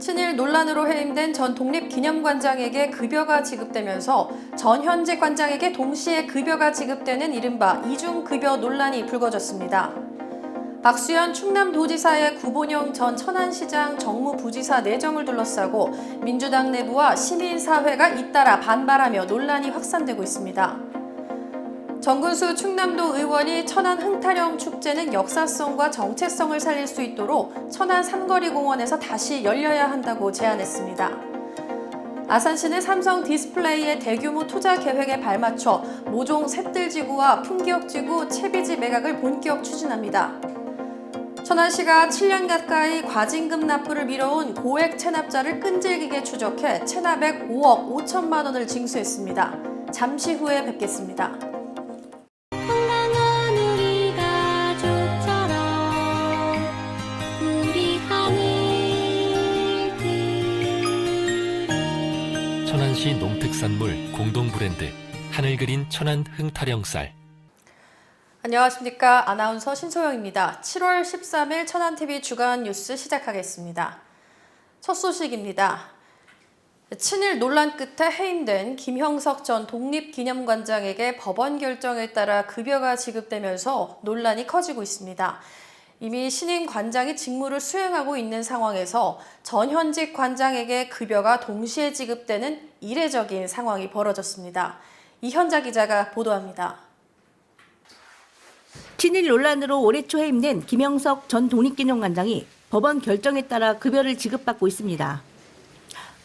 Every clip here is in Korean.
친일 논란으로 해임된 전 독립기념관장에게 급여가 지급되면서 전 현직 관장에게 동시에 급여가 지급되는 이른바 이중급여 논란이 불거졌습니다. 박수현 충남도지사의 구본영 전 천안시장 정무부지사 내정을 둘러싸고 민주당 내부와 시민사회가 잇따라 반발하며 논란이 확산되고 있습니다. 정근수 충남도 의원이 천안 흥타령 축제는 역사성과 정체성을 살릴 수 있도록 천안 삼거리공원에서 다시 열려야 한다고 제안했습니다. 아산시는 삼성 디스플레이의 대규모 투자 계획에 발맞춰 모종 샛들지구와 풍기역지구 채비지 매각을 본격 추진합니다. 천안시가 7년 가까이 과징금 납부를 미뤄온 고액 체납자를 끈질기게 추적해 체납액 5억 5천만 원을 징수했습니다. 잠시 후에 뵙겠습니다. 천안시 농특산물 공동 브랜드 하늘 그린 천안 흥타령쌀. 안녕하십니까. 아나운서 신소영입니다. 7월 13일 천안TV 주간 뉴스 시작하겠습니다. 첫 소식입니다. 친일 논란 끝에 해임된 김형석 전 독립기념관장에게 법원 결정에 따라 급여가 지급되면서 논란이 커지고 있습니다. 이미 신임 관장이 직무를 수행하고 있는 상황에서 전 현직 관장에게 급여가 동시에 지급되는 이례적인 상황이 벌어졌습니다. 이현자 기자가 보도합니다. 친일 논란으로 올해 초 해임된 김형석 전 독립기념관장이 법원 결정에 따라 급여를 지급받고 있습니다.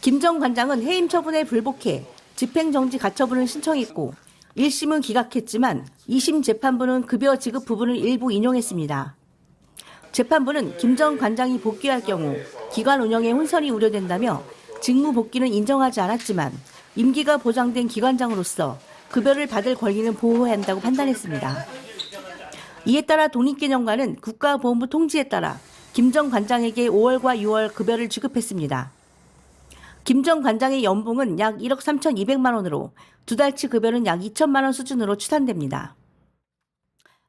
김 전 관장은 해임 처분에 불복해 집행정지 가처분을 신청했고 1심은 기각했지만 2심 재판부는 급여 지급 부분을 일부 인용했습니다. 재판부는 김 전 관장이 복귀할 경우 기관 운영에 혼선이 우려된다며 직무 복귀는 인정하지 않았지만 임기가 보장된 기관장으로서 급여를 받을 권리는 보호해야 한다고 판단했습니다. 이에 따라 독립기념관은 국가보훈부 통지에 따라 김 전 관장에게 5월과 6월 급여를 지급했습니다. 김 전 관장의 연봉은 약 1억 3,200만 원으로 두 달치 급여는 약 2천만 원 수준으로 추산됩니다.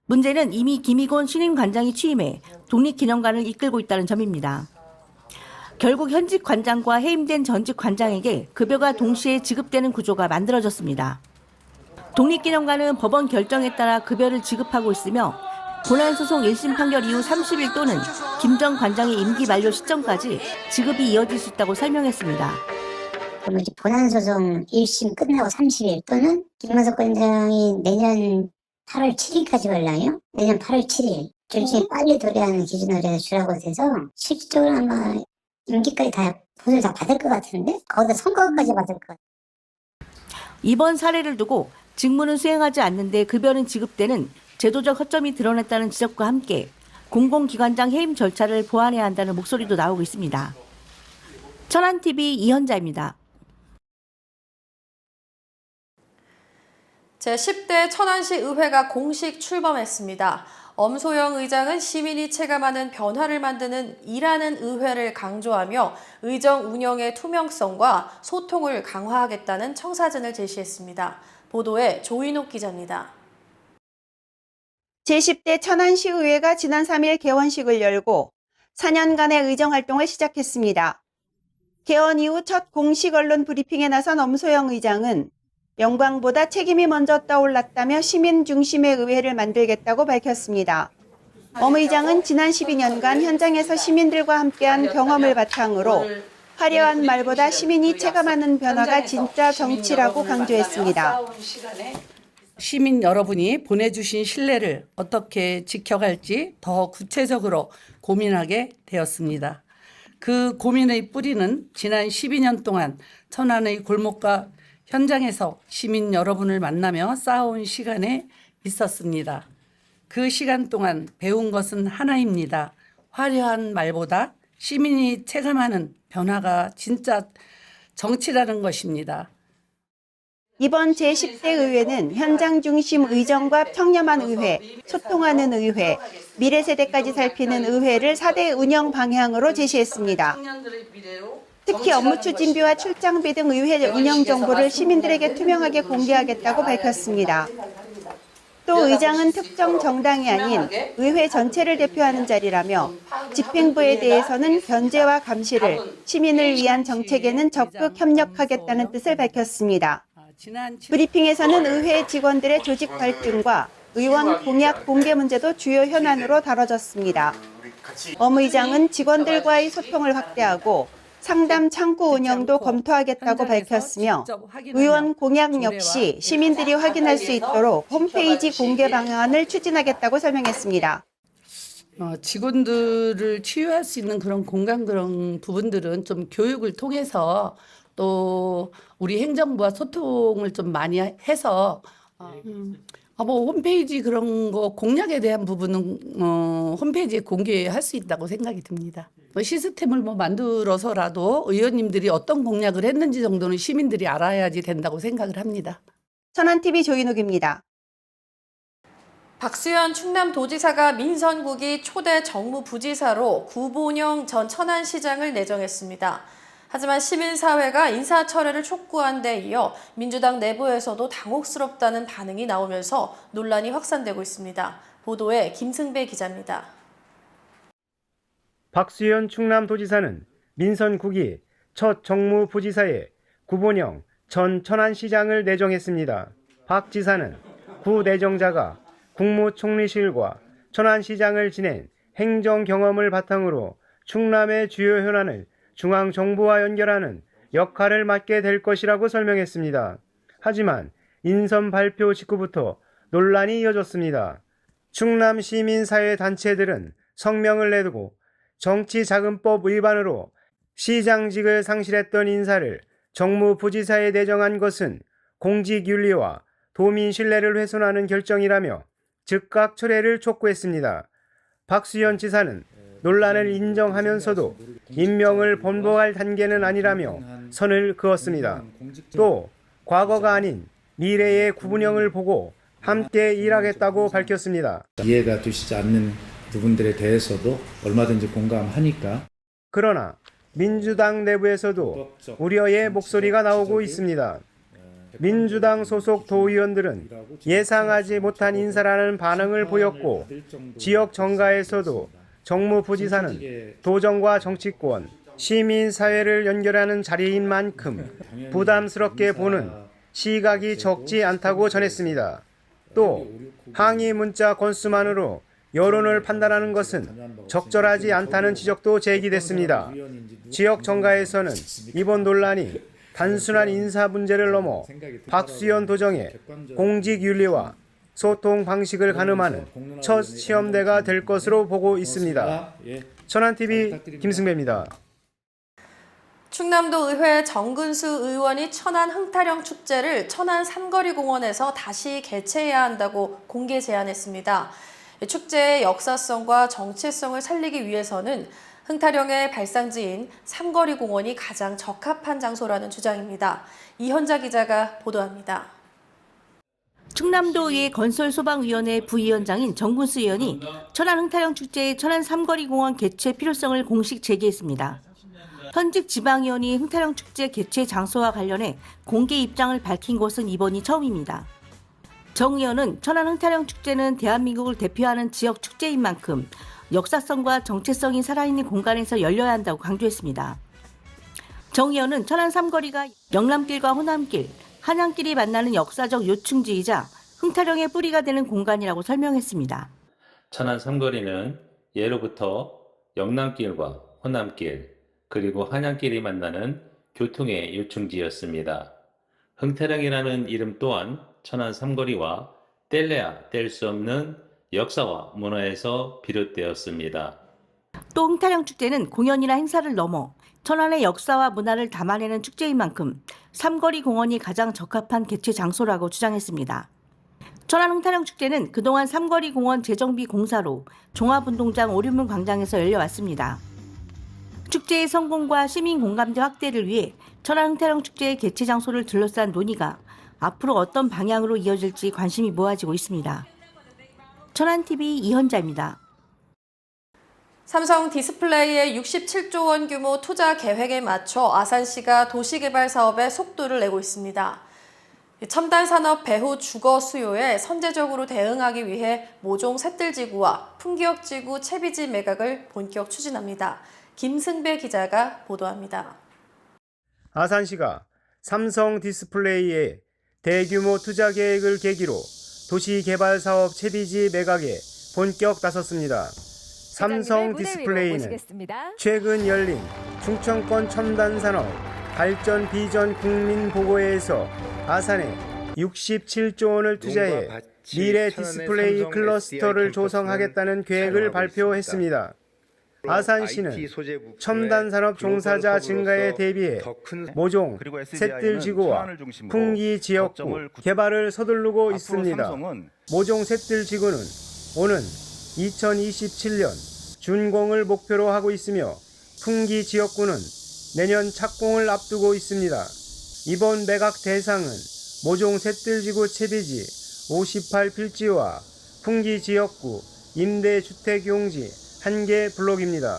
문제는 이미 김희곤 신임 관장이 취임해 독립기념관을 이끌고 있다는 점입니다. 결국 현직 관장과 해임된 전직 관장에게 급여가 동시에 지급되는 구조가 만들어졌습니다. 독립기념관은 법원 결정에 따라 급여를 지급하고 있으며 본안소송 1심 판결 이후 30일 또는 김 전 관장의 임기 만료 시점까지 지급이 이어질 수 있다고 설명했습니다. 그러면 이제 본안소송 1심 끝나고 30일 또는 김형석 관장이 내년 8월 7일까지 걸려요. 내년 8월 7일. 일종의 빨리 도래하는 기준으로 해서 주라고 돼서 실질적으로 아마 임기까지 다 돈을 다 받을 것 같은데 거기다 성과까지 받을 것 같아요. 이번 사례를 두고 직무는 수행하지 않는데 급여는 지급되는 제도적 허점이 드러났다는 지적과 함께 공공기관장 해임 절차를 보완해야 한다는 목소리도 나오고 있습니다. 천안TV 이현자입니다. 제10대 천안시 의회가 공식 출범했습니다. 엄소영 의장은 시민이 체감하는 변화를 만드는 일하는 의회를 강조하며 의정 운영의 투명성과 소통을 강화하겠다는 청사진을 제시했습니다. 보도에 조인옥 기자입니다. 제10대 천안시의회가 지난 3일 개원식을 열고 4년간의 의정활동을 시작했습니다. 개원 이후 첫 공식 언론 브리핑에 나선 엄소영 의장은 영광보다 책임이 먼저 떠올랐다며 시민 중심의 의회를 만들겠다고 밝혔습니다. 엄 의장은 지난 12년간 현장에서 시민들과 함께한 경험을 바탕으로 화려한 말보다 시민이 체감하는 변화가 진짜 정치라고 강조했습니다. 시민 여러분이 보내주신 신뢰를 어떻게 지켜갈지 더 구체적으로 고민하게 되었습니다. 그 고민의 뿌리는 지난 12년 동안 천안의 골목과 현장에서 시민 여러분을 만나며 쌓아온 시간에 있었습니다. 그 시간 동안 배운 것은 하나입니다. 화려한 말보다 시민이 체감하는 변화가 진짜 정치라는 것입니다. 이번 제10대 의회는 현장 중심 의정과 청렴한 의회, 소통하는 의회, 미래 세대까지 살피는 의회를 4대 운영 방향으로 제시했습니다. 특히 업무 추진비와 출장비 등 의회 운영 정보를 시민들에게 투명하게 공개하겠다고 밝혔습니다. 또 의장은 특정 정당이 아닌 의회 전체를 대표하는 자리라며 집행부에 대해서는 견제와 감시를 시민을 위한 정책에는 적극 협력하겠다는 뜻을 밝혔습니다. 브리핑에서는 의회 직원들의 조직 갈등과 의원 공약 공개 문제도 주요 현안으로 다뤄졌습니다. 엄 의장은 직원들과의 소통을 확대하고 상담 창구 운영도 검토하겠다고 밝혔으며 의원 공약 역시 시민들이 확인할 수 있도록 홈페이지 공개 방안을 추진하겠다고 설명했습니다. 직원들을 치유할 수 있는 그런 부분들은 좀 교육을 통해서 또 우리 행정부와 소통을 좀 많이 해서 뭐 홈페이지 그런 거 공약에 대한 부분은 홈페이지에 공개할 수 있다고 생각이 듭니다. 시스템을 만들어서라도 의원님들이 어떤 공약을 했는지 정도는 시민들이 알아야지 된다고 생각을 합니다. 천안TV 조인욱입니다. 박수현 충남도지사가 민선국이 초대 정무부지사로 구본영 전 천안시장을 내정했습니다. 하지만 시민사회가 인사철회를 촉구한 데 이어 민주당 내부에서도 당혹스럽다는 반응이 나오면서 논란이 확산되고 있습니다. 보도에 김승배 기자입니다. 박수현 충남도지사는 민선국이 첫 정무부지사에 구본영 전 천안시장을 내정했습니다. 박 지사는 구 내정자가 국무총리실과 천안시장을 지낸 행정 경험을 바탕으로 충남의 주요 현안을 중앙정부와 연결하는 역할을 맡게 될 것이라고 설명했습니다. 하지만 인선 발표 직후부터 논란이 이어졌습니다. 충남 시민사회단체들은 성명을 내두고 정치자금법 위반으로 시장직을 상실했던 인사를 정무부지사에 내정한 것은 공직윤리와 도민 신뢰를 훼손하는 결정이라며 즉각 철회를 촉구했습니다. 박수현 지사는 논란을 인정하면서도 임명을 번복할 단계는 아니라며 선을 그었습니다. 또 과거가 아닌 미래의 구분형을 보고 함께 일하겠다고 밝혔습니다. 이해가 되시지 않는 부분들에 대해서도 얼마든지 공감하니까. 그러나 민주당 내부에서도 우려의 목소리가 나오고 있습니다. 민주당 소속 도의원들은 예상하지 못한 인사라는 반응을 보였고, 지역 정가에서도 정무부지사는 도정과 정치권, 시민사회를 연결하는 자리인 만큼 부담스럽게 보는 시각이 적지 않다고 전했습니다. 또 항의 문자 건수만으로 여론을 판단하는 것은 적절하지 않다는 지적도 제기됐습니다. 지역 정가에서는 이번 논란이 단순한 인사 문제를 넘어 박수현 도정의 공직윤리와 소통 방식을 가늠하는 첫 시험대가 될 것으로 보고 있습니다. 천안TV 김승배입니다. 충남도 의회 정근수 의원이 천안 흥타령 축제를 천안 삼거리 공원에서 다시 개최해야 한다고 공개 제안했습니다. 축제의 역사성과 정체성을 살리기 위해서는 흥타령의 발상지인 삼거리 공원이 가장 적합한 장소라는 주장입니다. 이현자 기자가 보도합니다. 충남도의회 건설소방위원회 부위원장인 정근수 의원이 천안 흥타령 축제의 천안 삼거리 공원 개최 필요성을 공식 제기했습니다. 현직 지방의원이 흥타령 축제 개최 장소와 관련해 공개 입장을 밝힌 것은 이번이 처음입니다. 정 의원은 천안 흥타령 축제는 대한민국을 대표하는 지역 축제인 만큼 역사성과 정체성이 살아있는 공간에서 열려야 한다고 강조했습니다. 정 의원은 천안 삼거리가 영남길과 호남길, 한양길이 만나는 역사적 요충지이자 흥타령의 뿌리가 되는 공간이라고 설명했습니다. 천안 삼거리는 예로부터 영남길과 호남길 그리고 한양길이 만나는 교통의 요충지였습니다. 흥타령이라는 이름 또한 천안 삼거리와 뗄래야 뗄 수 없는 역사와 문화에서 비롯되었습니다. 또 흥타령 축제는 공연이나 행사를 넘어 천안의 역사와 문화를 담아내는 축제인 만큼 삼거리 공원이 가장 적합한 개최 장소라고 주장했습니다. 천안 흥타령 축제는 그동안 삼거리 공원 재정비 공사로 종합운동장 오륜문 광장에서 열려왔습니다. 축제의 성공과 시민 공감대 확대를 위해 천안 흥타령 축제의 개최 장소를 둘러싼 논의가 앞으로 어떤 방향으로 이어질지 관심이 모아지고 있습니다. 천안TV 이현자입니다. 삼성 디스플레이의 67조 원 규모 투자 계획에 맞춰 아산시가 도시개발 사업에 속도를 내고 있습니다. 첨단 산업 배후 주거 수요에 선제적으로 대응하기 위해 모종 샛들지구와 풍기역지구 채비지 매각을 본격 추진합니다. 김승배 기자가 보도합니다. 아산시가 삼성 디스플레이의 대규모 투자 계획을 계기로 도시개발사업 채비지 매각에 본격 나섰습니다. 삼성 디스플레이는 최근 열린 충청권 첨단산업 발전 비전 국민보고회에서 아산에 67조 원을 투자해 미래 디스플레이 클러스터를 조성하겠다는 계획을 발표했습니다. 아산시는 첨단산업 종사자 증가에 대비해 모종 샛들지구와 풍기지역구 개발을 서두르고 있습니다. 모종 샛들지구는 오는 2027년 준공을 목표로 하고 있으며 풍기지역구는 내년 착공을 앞두고 있습니다. 이번 매각 대상은 모종 샛들지구 채비지 58필지와 풍기지역구 임대주택용지 1개 블록입니다.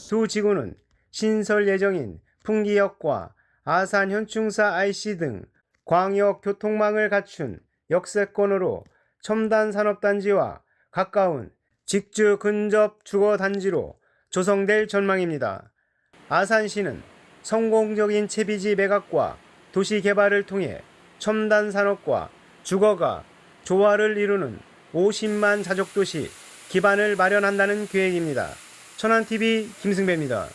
두 지구는 신설 예정인 풍기역과 아산 현충사 IC 등 광역 교통망을 갖춘 역세권으로 첨단 산업단지와 가까운 직주 근접 주거단지로 조성될 전망입니다. 아산시는 성공적인 채비지 매각과 도시 개발을 통해 첨단 산업과 주거가 조화를 이루는 50만 자족도시 기반을 마련한다는 계획입니다. 천안TV 김승배입니다.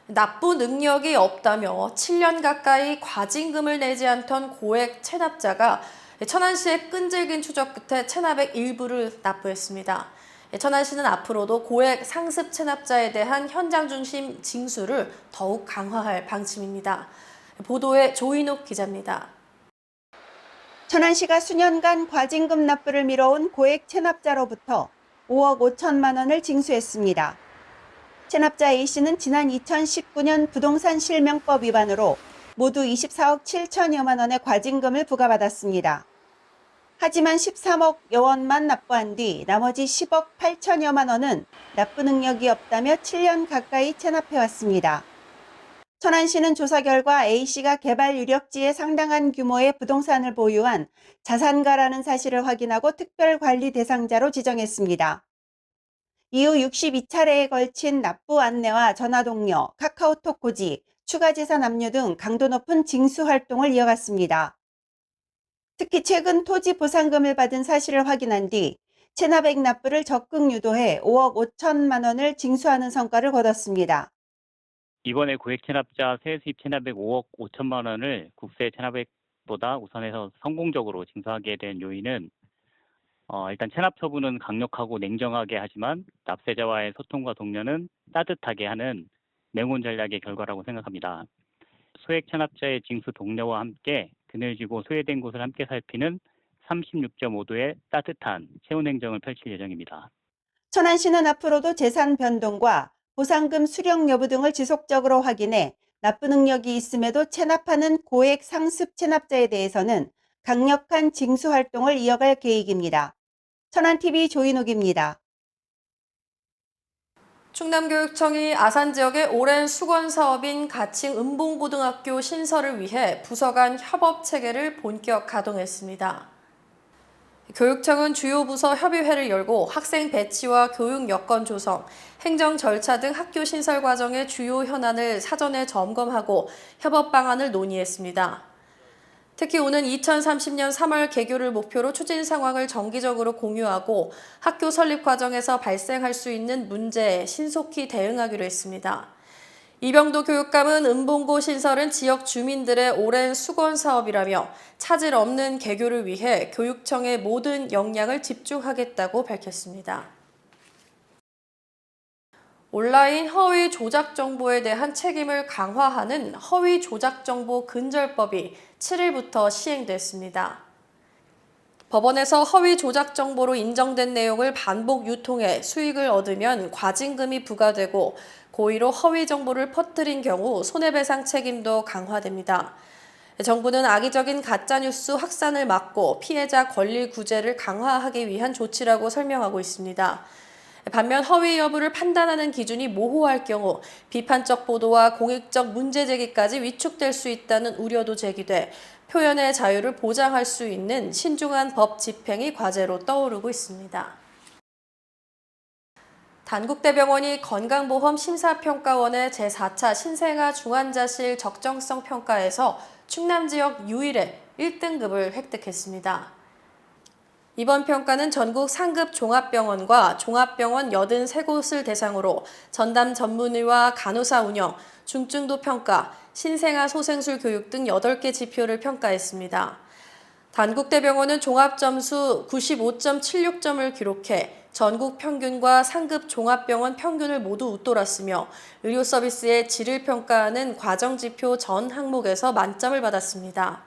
납부 능력이 없다며 7년 가까이 과징금을 내지 않던 고액 체납자가 천안시의 끈질긴 추적 끝에 체납액 일부를 납부했습니다. 천안시는 앞으로도 고액 상습 체납자에 대한 현장 중심 징수를 더욱 강화할 방침입니다. 보도에 조인옥 기자입니다. 천안시가 수년간 과징금 납부를 미뤄온 고액 체납자로부터 5억 5천만 원을 징수했습니다. 체납자 A씨는 지난 2019년 부동산 실명법 위반으로 모두 24억 7천여만 원의 과징금을 부과받았습니다. 하지만 13억 여원만 납부한 뒤 나머지 10억 8천여만 원은 납부 능력이 없다며 7년 가까이 체납해왔습니다. 천안시는 조사 결과 A씨가 개발 유력지에 상당한 규모의 부동산을 보유한 자산가라는 사실을 확인하고 특별관리 대상자로 지정했습니다. 이후 62차례에 걸친 납부 안내와 전화동료, 카카오톡 고지, 추가재산 압류 등 강도 높은 징수 활동을 이어갔습니다. 특히 최근 토지 보상금을 받은 사실을 확인한 뒤 체납액 납부를 적극 유도해 5억 5천만 원을 징수하는 성과를 거뒀습니다. 이번에 고액 체납자 세수입 체납액 5억 5천만 원을 국세 체납액보다 우선해서 성공적으로 징수하게 된 요인은 일단 체납 처분은 강력하고 냉정하게 하지만 납세자와의 소통과 독려는 따뜻하게 하는 맹훈 전략의 결과라고 생각합니다. 소액 체납자의 징수 독려와 함께 그늘지고 소외된 곳을 함께 살피는 36.5도의 따뜻한 체온 행정을 펼칠 예정입니다. 천안시는 앞으로도 재산 변동과 보상금 수령 여부 등을 지속적으로 확인해 납부 능력이 있음에도 체납하는 고액 상습 체납자에 대해서는 강력한 징수 활동을 이어갈 계획입니다. 천안TV 조인욱입니다. 충남교육청이 아산 지역의 오랜 수건 사업인 가칭 은봉고등학교 신설을 위해 부서 간 협업 체계를 본격 가동했습니다. 교육청은 주요 부서 협의회를 열고 학생 배치와 교육 여건 조성, 행정 절차 등 학교 신설 과정의 주요 현안을 사전에 점검하고 협업 방안을 논의했습니다. 특히 오는 2030년 3월 개교를 목표로 추진 상황을 정기적으로 공유하고 학교 설립 과정에서 발생할 수 있는 문제에 신속히 대응하기로 했습니다. 이병도 교육감은 은봉고 신설은 지역 주민들의 오랜 수건 사업이라며 차질 없는 개교를 위해 교육청의 모든 역량을 집중하겠다고 밝혔습니다. 온라인 허위 조작 정보에 대한 책임을 강화하는 허위 조작 정보 근절법이 7일부터 시행됐습니다. 법원에서 허위 조작 정보로 인정된 내용을 반복 유통해 수익을 얻으면 과징금이 부과되고 고의로 허위 정보를 퍼뜨린 경우 손해배상 책임도 강화됩니다. 정부는 악의적인 가짜뉴스 확산을 막고 피해자 권리 구제를 강화하기 위한 조치라고 설명하고 있습니다. 반면 허위 여부를 판단하는 기준이 모호할 경우 비판적 보도와 공익적 문제 제기까지 위축될 수 있다는 우려도 제기돼 표현의 자유를 보장할 수 있는 신중한 법 집행이 과제로 떠오르고 있습니다. 단국대병원이 건강보험 심사평가원의 제4차 신생아 중환자실 적정성 평가에서 충남 지역 유일의 1등급을 획득했습니다. 이번 평가는 전국 상급 종합병원과 종합병원 83곳을 대상으로 전담 전문의와 간호사 운영, 중증도 평가, 신생아 소생술 교육 등 8개 지표를 평가했습니다. 단국대병원은 종합점수 95.76점을 기록해 전국 평균과 상급 종합병원 평균을 모두 웃돌았으며 의료 서비스의 질을 평가하는 과정지표 전 항목에서 만점을 받았습니다.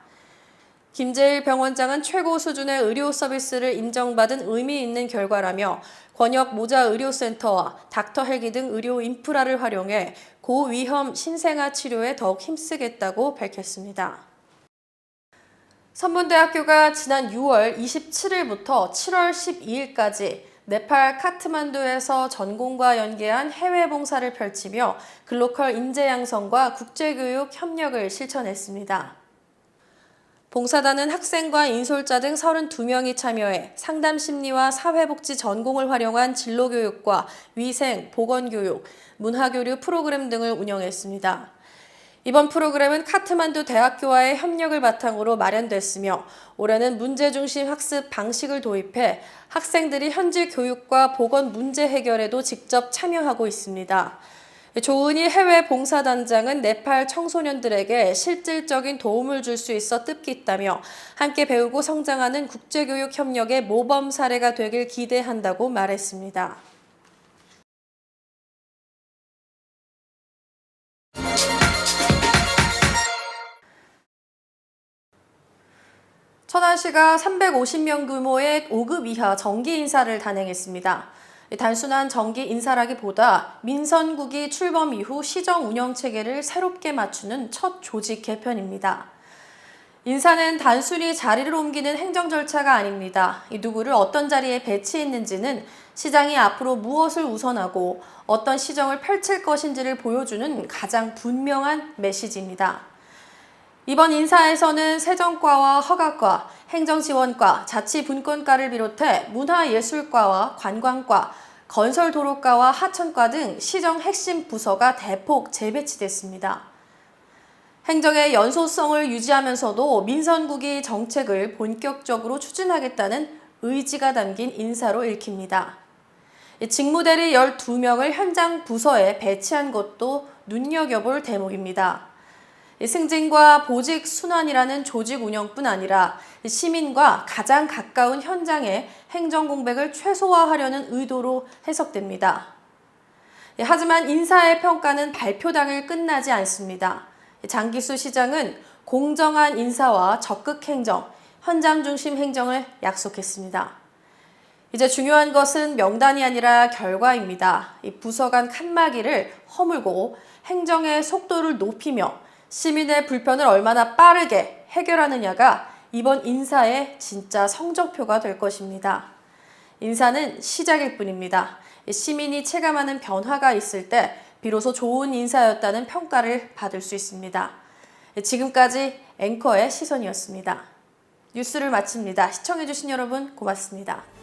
김재일 병원장은 최고 수준의 의료 서비스를 인정받은 의미 있는 결과라며 권역 모자 의료센터와 닥터헬기 등 의료 인프라를 활용해 고위험 신생아 치료에 더욱 힘쓰겠다고 밝혔습니다. 선문대학교가 지난 6월 27일부터 7월 12일까지 네팔 카트만두에서 전공과 연계한 해외 봉사를 펼치며 글로컬 인재 양성과 국제교육 협력을 실천했습니다. 봉사단은 학생과 인솔자 등 32명이 참여해 상담 심리와 사회복지 전공을 활용한 진로교육과 위생, 보건교육, 문화교류 프로그램 등을 운영했습니다. 이번 프로그램은 카트만두 대학교와의 협력을 바탕으로 마련됐으며 올해는 문제중심 학습 방식을 도입해 학생들이 현지 교육과 보건 문제 해결에도 직접 참여하고 있습니다. 조은희 해외 봉사단장은 네팔 청소년들에게 실질적인 도움을 줄 수 있어 뜻깊다며 함께 배우고 성장하는 국제교육 협력의 모범 사례가 되길 기대한다고 말했습니다. 천안시가 350명 규모의 5급 이하 정기 인사를 단행했습니다. 단순한 정기 인사라기보다 민선국이 출범 이후 시정 운영 체계를 새롭게 맞추는 첫 조직 개편입니다. 인사는 단순히 자리를 옮기는 행정 절차가 아닙니다. 누구를 어떤 자리에 배치했는지는 시장이 앞으로 무엇을 우선하고 어떤 시정을 펼칠 것인지를 보여주는 가장 분명한 메시지입니다. 이번 인사에서는 세정과와 허가과, 행정지원과, 자치분권과를 비롯해 문화예술과와 관광과, 건설도로과와 하천과 등 시정 핵심 부서가 대폭 재배치됐습니다. 행정의 연소성을 유지하면서도 민선국이 정책을 본격적으로 추진하겠다는 의지가 담긴 인사로 읽힙니다. 직무대리 12명을 현장 부서에 배치한 것도 눈여겨볼 대목입니다. 승진과 보직 순환이라는 조직 운영뿐 아니라 시민과 가장 가까운 현장의 행정 공백을 최소화하려는 의도로 해석됩니다. 하지만 인사의 평가는 발표 당일 끝나지 않습니다. 장기수 시장은 공정한 인사와 적극 행정, 현장 중심 행정을 약속했습니다. 이제 중요한 것은 명단이 아니라 결과입니다. 부서 간 칸막이를 허물고 행정의 속도를 높이며 시민의 불편을 얼마나 빠르게 해결하느냐가 이번 인사의 진짜 성적표가 될 것입니다. 인사는 시작일 뿐입니다. 시민이 체감하는 변화가 있을 때 비로소 좋은 인사였다는 평가를 받을 수 있습니다. 지금까지 앵커의 시선이었습니다. 뉴스를 마칩니다. 시청해주신 여러분 고맙습니다.